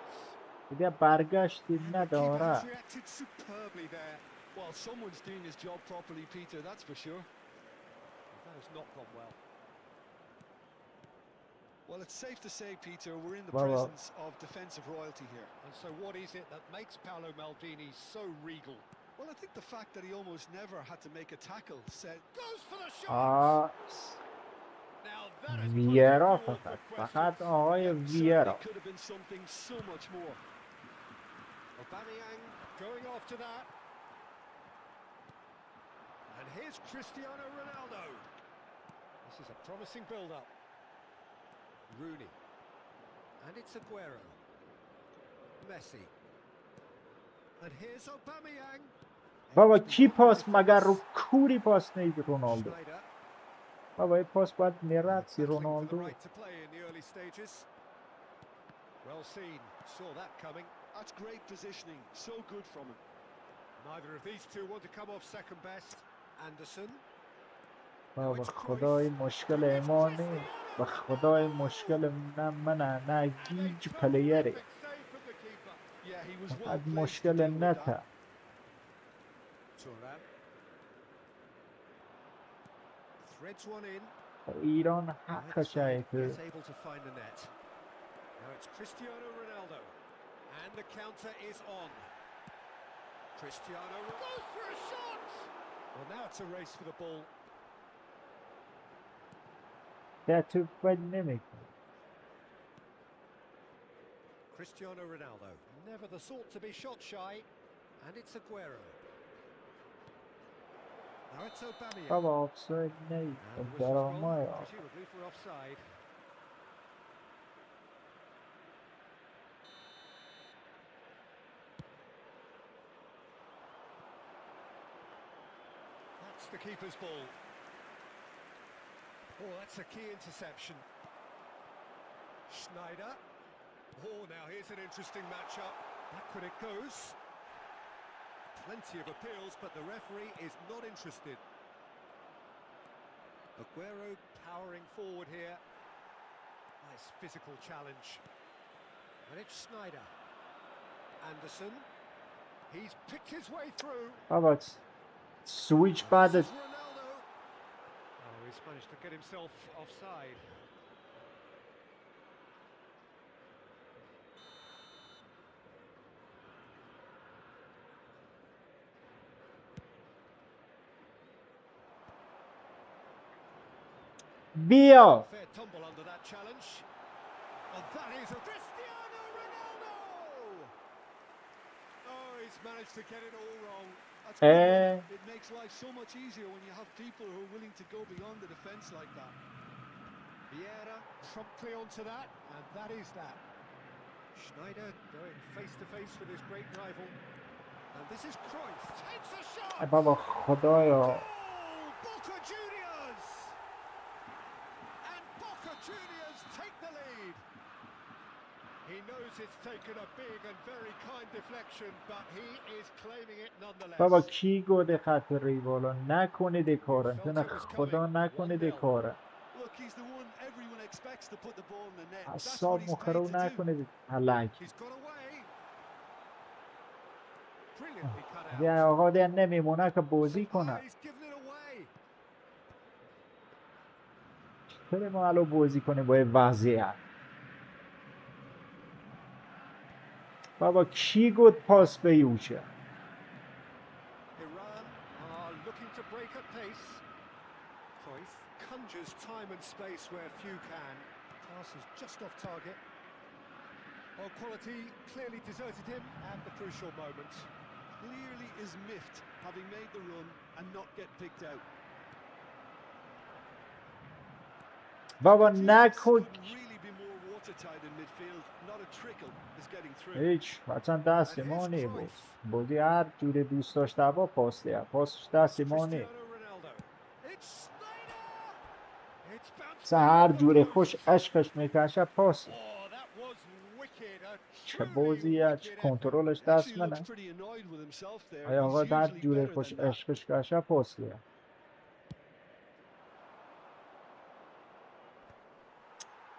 دیگه برگشتی And the keeper نداره has reacted superbly there. Well, someone's doing his job properly, Peter, that's for sure. That has not gone well. Well, it's safe to say, Peter, we're in the Well, presence of defensive royalty here. And so what is it that makes Paolo Maldini so regal? Well, I think the fact that he almost never had to make a tackle said... Goes for the shot! Now that has ویرا posed fuel فقط for فقط questions. آقای certainly ویرا could have been something so much more. Aubameyang going after that. And here's Cristiano Ronaldo. This is a promising build-up. Rooney. And it's Aguero. Messi. And here's Aubameyang. بابا کی پاس مگر رو کوری پاس نید رونالدو Schneider. بابا این پاس باید میرفتی Battling for the رونالدو right to play in the early stages. Well seen. Saw that coming. That's great positioning, so good from him. Neither of these two want to come off second best. Anderson. بابا خدای مشکل ایمانی و خدای مشکل نه گیج پلیره Terrific save from the keeper. Yeah, he was well فقط placed to مشکل deal with نته that. Turan. Threads one in. ایران Either حقش side که yet able to find the net. Now it's Cristiano Ronaldo. And the counter is on. Cristiano goes for a shot! Well, now it's a race for the ball. در تو باید نمیکنه Cristiano Ronaldo, never the sort to be shot shy. And it's Aguero. Now it's Aubameyang. بابا آفساید نید And the whistle's درامای gone, presumably for offside. That's the keeper's ball. Oh, that's a key interception. Schneider. Oh, now here's an interesting matchup. Backward it goes. Plenty of appeals, but the referee is not interested. Aguero powering forward here. Nice physical challenge. And it's Schneider. Anderson. He's picked his way through. بابا سویچ بعد This is Ronaldo. Oh, he's managed to get himself offside. بیا Fair tumble under that challenge. And that is a Cristiano Ronaldo! Oh, he's managed to get it all wrong. That's good. Eh. It makes life so much easier when you have people who are willing to go beyond the defence like that. Vieira promptly onto that, and that is that. Schneider going face to face with his great rival. And this is Cruyff. Takes a shot! بابا خدایا Goal! Boca Juniors! And Boca Juniors take the lead. He knows it's taken a big and very kind deflection, but he is claiming it nonetheless. بابا کی گود خط ریوالا نکنید این کارو نه خدا نکنید این کارو Look, he's the one everyone expects to put the ball in the net. That's اصاب what he's paid مخرو to do. نکنید هلک He's got away. Brilliantly cut out. یا آقا دیگه نمیمونه که بازی Ah, کنه he's given it away. چرا ما الان بازی کنیم با این وضعیت بابا کی گود پاس به یوشه Iran are looking to break at pace. Cruyff conjures time and space where few can. Pass is just off target. Well, quality clearly deserted him at the crucial moment. Clearly is miffed, having made the run and not get picked out. بابا Juniors نکن could really be more watertight in midfield. Not a trickle is getting through. هیچ اصلا دست ما نی بود بازی هر جوری دوست داشت با پاس دیا پاسش دست ما نی Cristiano Ronaldo. It's Snyder. It's bounced اصلا هر off the جوری post. خوش عشقش میکشه پاس Oh, that was wicked. A چه truly بازیه چه wicked effort. کنترلش Actually دست looks منه pretty annoyed with himself there. آیا آقا He's هر usually جوری better خوش than that. عشقش کشه پاس دیا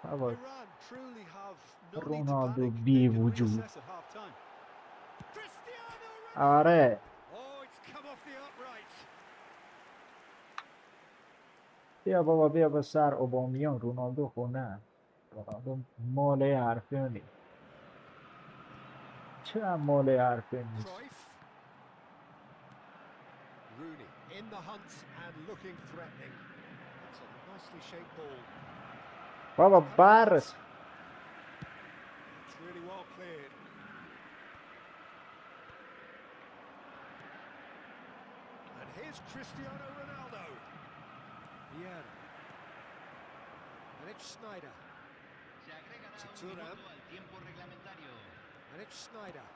بابا Iran truly have no need to رونالدو panic. بی They can وجود reassess at half time. Cristiano Ronaldo. آره Oh, it's come off the upright. بیا بابا بیا با سر اوبامیان رونالدو خونه رونالدو مال حرفی نی چه مال حرفی نیست Cruyff. Rooney in the hunt and looking threatening. It's a nicely shaped ball. بابا برس It's really well cleared. And here's Cristiano Ronaldo. Vieira. And it's Schneider. Se agregará To un Thuram. minuto al tiempo reglamentario. And it's Schneider.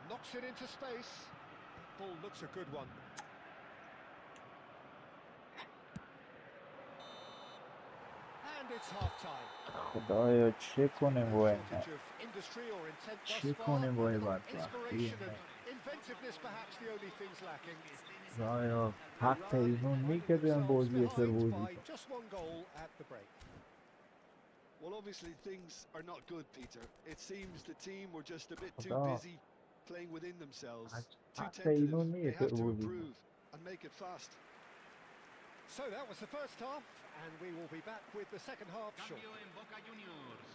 Knocks it into space. Ball looks a good one. And it's half time. خدایا چه کنیم با این Shortage of industry or intent thus چه far. کنیم با این Little بدبختی inspiration and inventiveness perhaps the only things lacking. خدایا حق Iran ایمون نی finding که بیان themselves بازی تر behind بازی by کن just one goal at the break. Well, obviously things are not good, Peter. It seems the team were just a bit too خدا busy playing within themselves. Too حق tentative. ایمون They نیه have تر to بازی کن improve and make it fast. So that was the first half, and we will be back with the second half shortly. Cambio en Boca Juniors.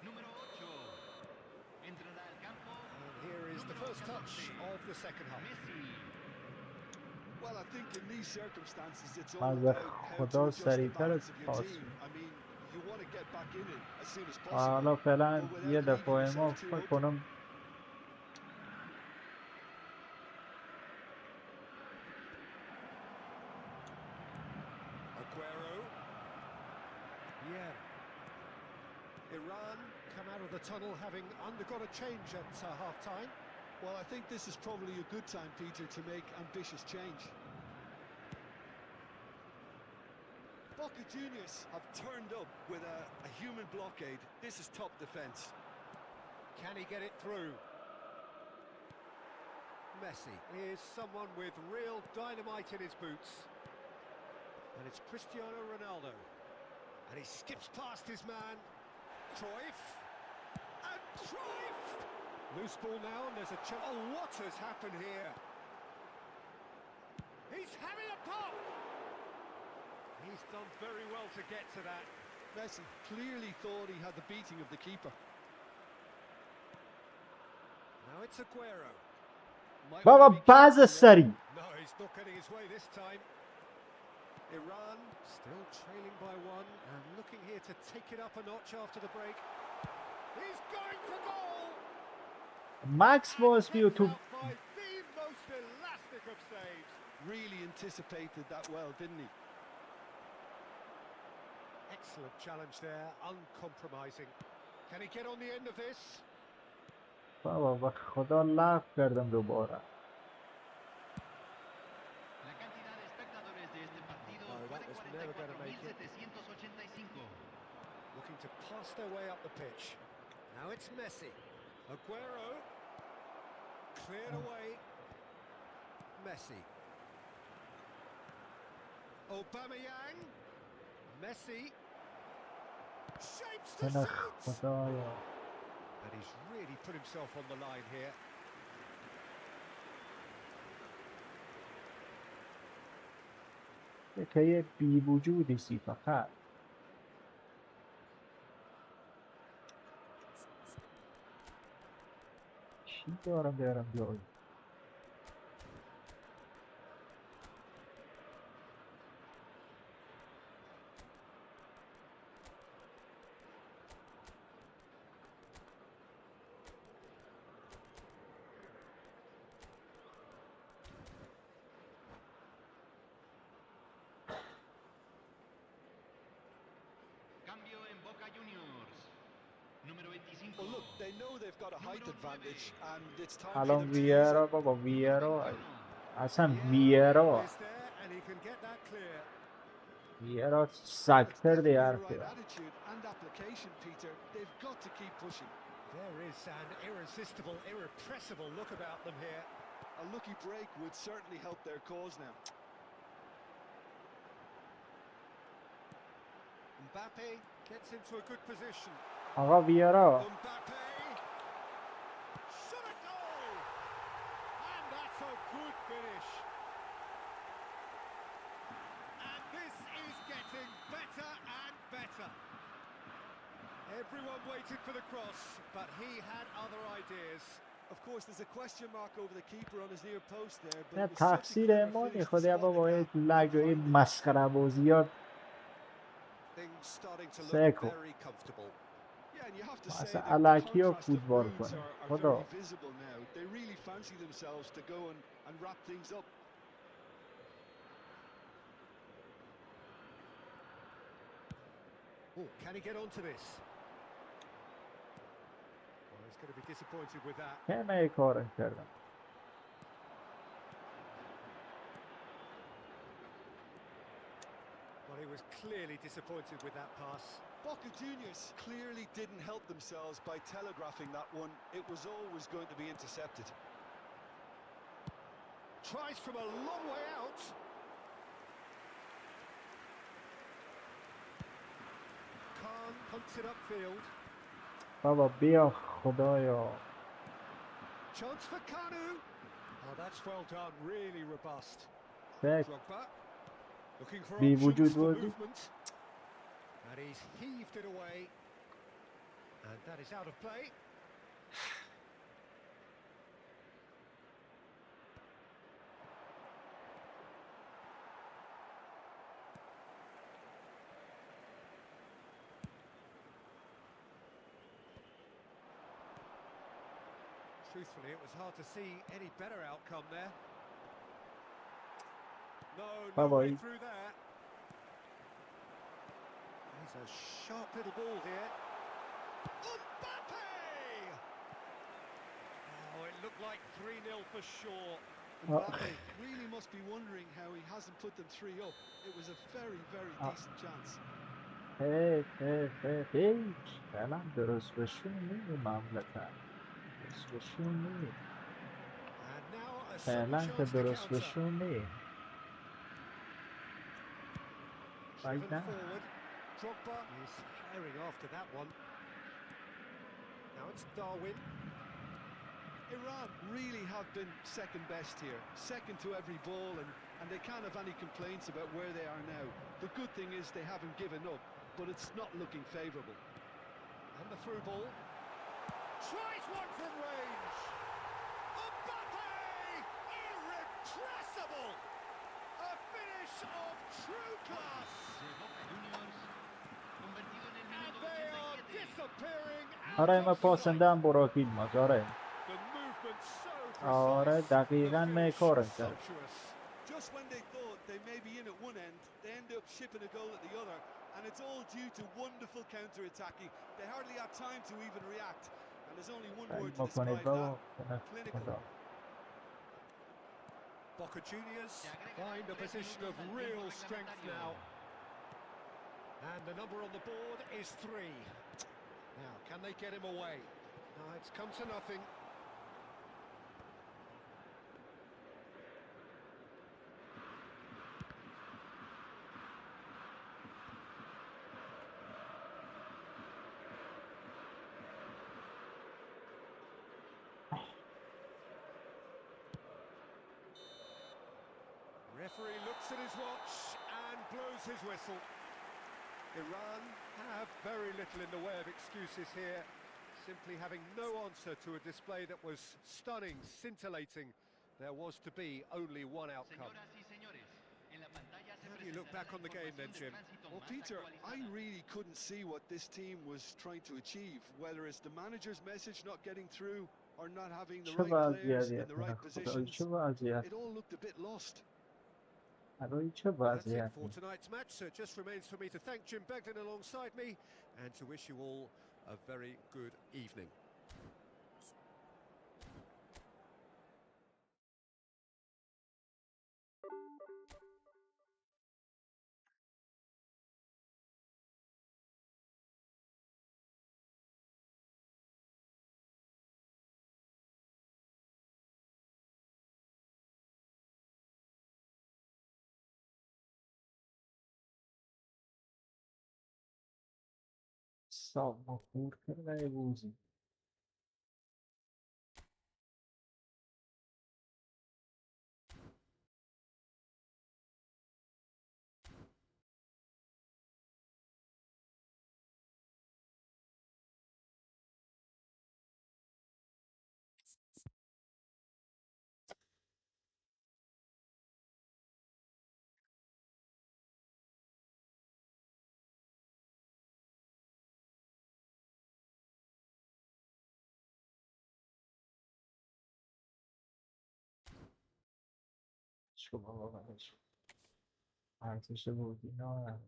Número 8. Entrará al campo. And here is the first touch of the second half. Messi. Well, I think in these circumstances, it's all از about how to خدا adjust the سریعتر balance of your پاس team. I mean, you want to get back in it as soon as حالا possible, فعلا but یه without leaving دفعه ما yourself too فکر open. کنم Aguero. Yeah. Iran come out of the tunnel having undergone a change at half-time. Well, I think this is probably a good time, Peter, to make ambitious change. Boca Juniors have turned up with a human blockade. This is top defence. Can he get it through? Messi is someone with real dynamite in his boots. And it's Cristiano Ronaldo. And he skips past his man. Cruyff. And Cruyff! Loose ball now, and there's a chance. Oh, what has happened here? He's having a pop! He's done very well to get to that. Messi clearly thought he had the beating of the keeper. Now it's Aguero. Might بابا wanna be باز careful سری. there. No, he's not getting his way this time. Iran still trailing by one and looking here to take it up a notch after the break. He's going for goal! مکس باز بیو تو Out by the most elastic of saves. Really anticipated that well, didn't he? Excellent challenge there, uncompromising. Can he get on the end of this? بابا به خدا لغو کردم دوباره. La cantidad de espectadores de este partido No, fue that de was never gonna make it. 44.785. Looking to pass their way up the pitch. Now it's Messi. Aguero. Cleared away. Messi. Aubameyang. Messi. Shapes the نه shoot. خدایا. And he's really put himself on the line here. که یه بی وجودی سی فقط. چی دارم بیارم جایی؟ Cambio en Boca Juniors. Número 25. Well, look, they know they've got a height advantage, and it's time for الان them to use ویرا it. بابا ویرا اصلا Yeah, ویرا is there and he can get that clear. ویرا It's سگتر definitely دی the حرفی right attitude and application, Peter. They've got to keep pushing. There is an irresistible, irrepressible look about them here. A lucky break would certainly help their cause now. Mbappe gets into a good position. آقا ویرا Mbappe shot a goal, and that's a good finish. And this is getting better and better. Everyone waited for the cross, but he had other ideas. Of course, there's a question mark over the keeper on his near post there, but نه it was such a تقصیر clever ما finish to خدا spot the بابا gap and لگ و این find it. مسخره بازیات Things starting to look Seco. very comfortable. Yeah, and you have to say اصلا that the الکی ها contrast of فوتبال moods کنه are خدا very visible now. They really fancy themselves to go and wrap things up. Oh, can he get onto this? Well, he's going to be disappointed with that. همه ای کارم کردم Well, he was clearly disappointed with that pass. Boca Juniors clearly didn't help themselves by telegraphing that one. It was always going to be intercepted. Tries from a long way out. Khan hunts it upfield. بابا بیا خدایا Chance for Kanu. Oh, that's well done. Really robust. سک Drogba looking for بی options وجود for بازی movement. And he's heaved it away. And that is out of play. Truthfully, it was hard to see any better outcome there. No Bye-bye. way through there. There's a sharp little ball here. Mbappe! Oh, it looked like 3-0 for sure. Mbappe really must be wondering how he hasn't put them 3 up. It was a very, very decent chance. هیچ فعلا درست بشون نی مملکت درست بشون نی And now a sudden فعلا که chance to درست counter. بشون نی Driven forward. Drogba is herring after that one. Now it's Darwin. Iran really have been second best here, second to every ball, and they can't have any complaints about where they are now. The good thing is they haven't given up, but it's not looking favourable. And the through ball. Tries one from range. Mbappe! Irrepressible! A finish of true class. De Boca Juniors, convertido en el And minuto they are 87. disappearing آره out ما of sight. پاسندم برو فیلم آره The movement so آره precise. دقیقا The می finish کارش کرد sumptuous. Just when they thought they may be in at one end, they end up shipping a goal at the other, and it's all due to wonderful counter-attacking. They hardly had time to even react, and there's only one word to ما کنید describe بابا that: clinical. Boca Juniors Se agregan find a 3 position of minutos al tiempo real strength reglamentario. now. And the number on the board is 3. Now, can they get him away? No, it's come to nothing. Referee looks at his watch and blows his whistle. Iran have very little in the way of excuses here, simply having no answer to a display that was stunning, scintillating. There was to be only one outcome. Señoras y señores, en la pantalla se How do you look presentará back on the game then, información Jim? de tránsito Well, más Peter, I actualizada. really couldn't see what this team was trying to achieve, whether it's the manager's message not getting through or not having the چه right players in وضعیتی the right خدایی positions. چه وضعیت It all looked a bit lost. خدایی چه That's it وضعیتی for tonight's match, so it just remains for me to thank Jim Beglin alongside me and to wish you all a very good evening. صاب مخور کرده بوزی شما واقعا ارزش بودی نه